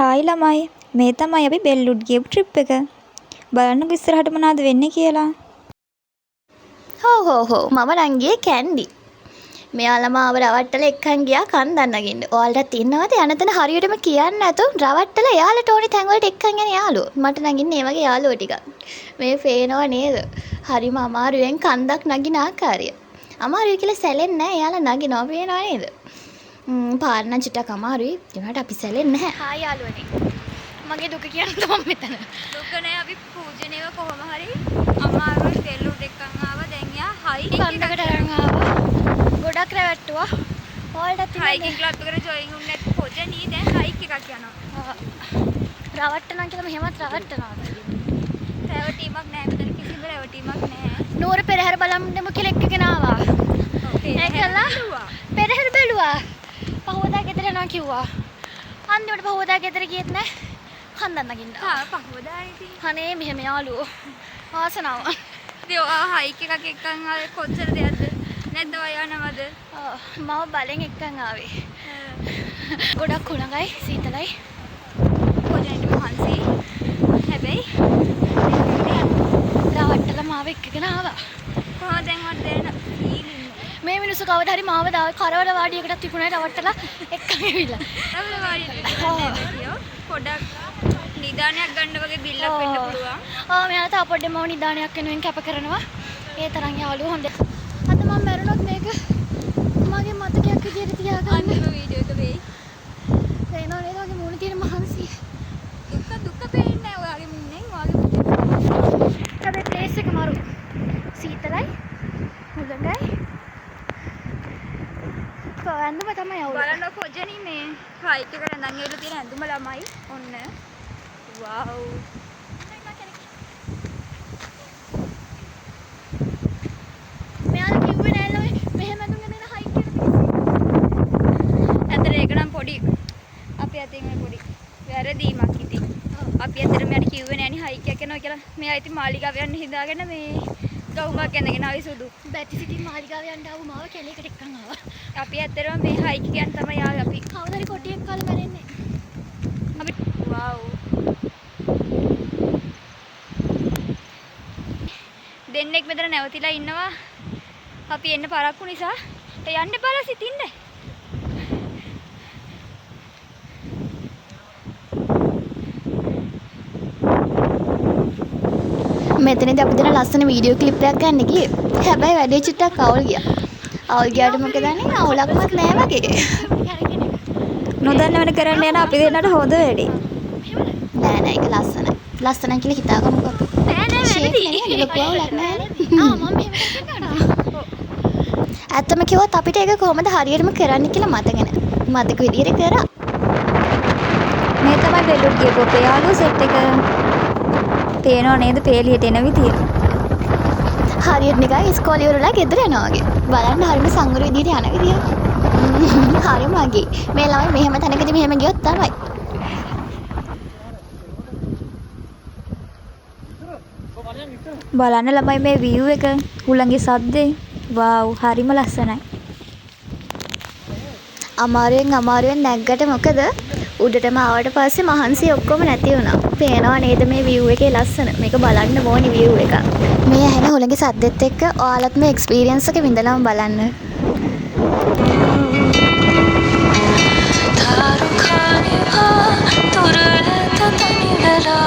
Hi ළමයි මේ තමයි අපි බෙල්ලුඩ් ගියපු ට්‍රිප් එක. බලන්නකො ඉස්සරහට මොනවද වෙන්නේ කියලා. හෝ මම නම් ගියේ කැන්ඩි. මෙයාලා මාව රවට්ටලා එක්කන් ගියා කන්දන් නගින්න. ඔයාලට ඉන්නවද යන තැන හරියටම කියන්නේ නැතුව රවට්ටලා එයාලට ඕනේ තැන් වලට එක්කන් යන යාළුවෝ. මට නගින්න මේ වගේ යාළුවෝ ටිකක්. මේ පේනව නේද? හරිම අමාරුවෙන් කන්දක් නගින ආකාරය. අමාරුයි කියලා සැලෙන්නේ නැහැ. එයාලා නගිනවා පේනව නේද? පාරන චුට්ටක් අමාරුයි. ඒ වුණාට අපි සැලෙන්නේ නැහැ. හායි යාළුවනේ. මගේ දුක කියන්න තමයි මෙතන. දුක නෑ අපි පූජනේව කොහොම හරි අමාරුයි බෙල්ලුඩ් එක්කන් ආවා. දැන් යා හයි කන්දකට අරන් ආවා. ගොඩක් රැවට්ටුවා. ඔයාලටත් හයිකින් ක්ලබ් එකට ජොයින් වුණ නැති පොජනී දැන් හයික් එකක් යනවා. රවට්ටනවා කියලා මෙහෙමත් රවට්ටනවා. රැවටීමක් නෑ මෙතන කිසිම රැවටීමක් නෑ. නూరు පෙරහැර බලමුදම කියලා එක්කගෙන ආවා. ඒකලා පෙරහැර බැලුවා. පහවදා ගෙදර යනවා කිව්වා. අන්තිමට පහවදා ගෙදර ගියෙත් නෑ. කන්දන් නගින්න. පහවදා ඉතින්. අනේ මෙහෙම යාළුවෝ. ආසනාව. ඉතින් ඔයා හයික් එකක් එක්කන් ආවේ කොච්චර දෙයක්ද? නැද්ද ඔයා යනවද? මම බලෙන් එක්කන් ආවේ. ගොඩක් කුණගයි සීතලයි. පොජනේට මහන්සි. හැබැයි රවට්ටලා මාව එක්කගෙන ආවා. කොහොමද දැන් මට දැනෙන ෆීලිං එක? මේ මිනිස්සු කවදා හරි මාව කරවල වාඩියකටත් තිබුණේ රවට්ටලා එක්කන් ඇවිල්ලා. කරවල වාඩියට පොඩක් නිදානයක් ගන්න වගේ බිල්ලක් වෙන්න පුළුවන්. මෙයාලා තා පොඩ්ඩේ මම නිදානයක් වෙනුවෙන් කැප කරනවා. ඒ තරම් යාළුවෝ හොඳ. අද මම මැරුණොත් මේක මගේ මතකයක් විදියට තියාගන්න. අන්තිම වීඩියෝ එක වෙයි. පේනව නේද මගේ මූණේ තියෙන මහන්සිය. දුක පේන්නේ නැහැ ඔයාගේ මුන්නෙන් ඔයාගේ. හැබැයි ප්ලේස් එක මරු. සීතලයි. හොඳයි. කොහොඳම තමයි අවුල. බලන්න පොජනි මේ හයික් එකට නැන් ඇවිල්ලා තියෙන ඇඳුම ළමයි. ඔන්න. වව්. මෙයාලා කිව්වේ නෑ ළමයි මෙහෙම ඇඳුම් ගෙනන හයික් එකට. ඇත්තට ඒක නම් පොඩි අපි අතින් මේ පොඩි වැරදීමක් ඉතින්. අපි ඇත්තට මෙයාට කිව්වේ නෑනේ හයික් එකක් යනවා කියලා. මෙයා ඉතින් මාලිගාව යන්න හිතාගෙන මේ ගවුමක් ඇඳගෙන ආවි සුදු. බැටි සිටි මාලිගාව යන්න ආව මාව කැලේකට එක්කන් ආවා. අපි ඇත්තටම මේ හයික් එකෙන් තමයි ආවේ අපි. කවුද හරි කොටියක් කාලේ මැරෙන්නේ. අපි වව්. දෙන්නෙක් මෙතන නැවතිලා ඉන්නවා. අපි එන්න පරක්කු නිසා යන්න බලලා සිටින්න. මෙතනදී අපි දෙන ලස්සන වීඩියෝ ක්ලිප් එකක් ගන්න ගියේ. හැබැයි වැඩේ චුට්ටක් අවුල් ගියා. අවුල් ගියාට මොකද දන්නේ? අවුලක්වත් නෑ වගේ. නොදන්නවනේ කරන්න යන අපි දෙන්නට හොඳ වැඩේ. නෑ ඒක ලස්සනයි. ලස්සනයි කියලා හිතාගමුකෝ අපි. නෑ වැරදි. ලොකු අවුලක් නෑ. මම මෙහෙම කරනවා. ඇත්තම කිව්වොත් අපිට ඒක කොහොමද හරියටම කරන්න කියලා මතක නෑ. මතක විදියට කරා. මේ තමයි බෙල්ලුඩ් ගියපු අපේ යාළුවෝ සෙට් එක. පේනව නේද පේලියට එන විදිය. හරියට නිකන් ඉස්කෝලේ ඉවරලා ගෙදර යනවා වගේ. බලන්න හරිම සංගර විදියට යන විදිය. හරිම මගේ. මේ ළමයි මෙහෙම තැනකදී මෙහෙම ගියොත් තමයි. බලන්න ළමයි මේ view එක උලංගේ සද්දේ. වව් හරිම ලස්සනයි. අමාරුවෙන් නැග්ගට මොකද උඩටම ආවට පස්සේ මහන්සිය ඔක්කොම නැති වුණා. පේනවා නේද මේ view එකේ ලස්සන. මේක බලන්න ඕනි view එක. මේ ඇහෙන හුලඟේ සද්දෙත් එක්ක ඔයාලත් මේ එක්ස්පීරියන්ස් එක විඳලාම බලන්න. 다룩하니와 돌을 했다 다니더라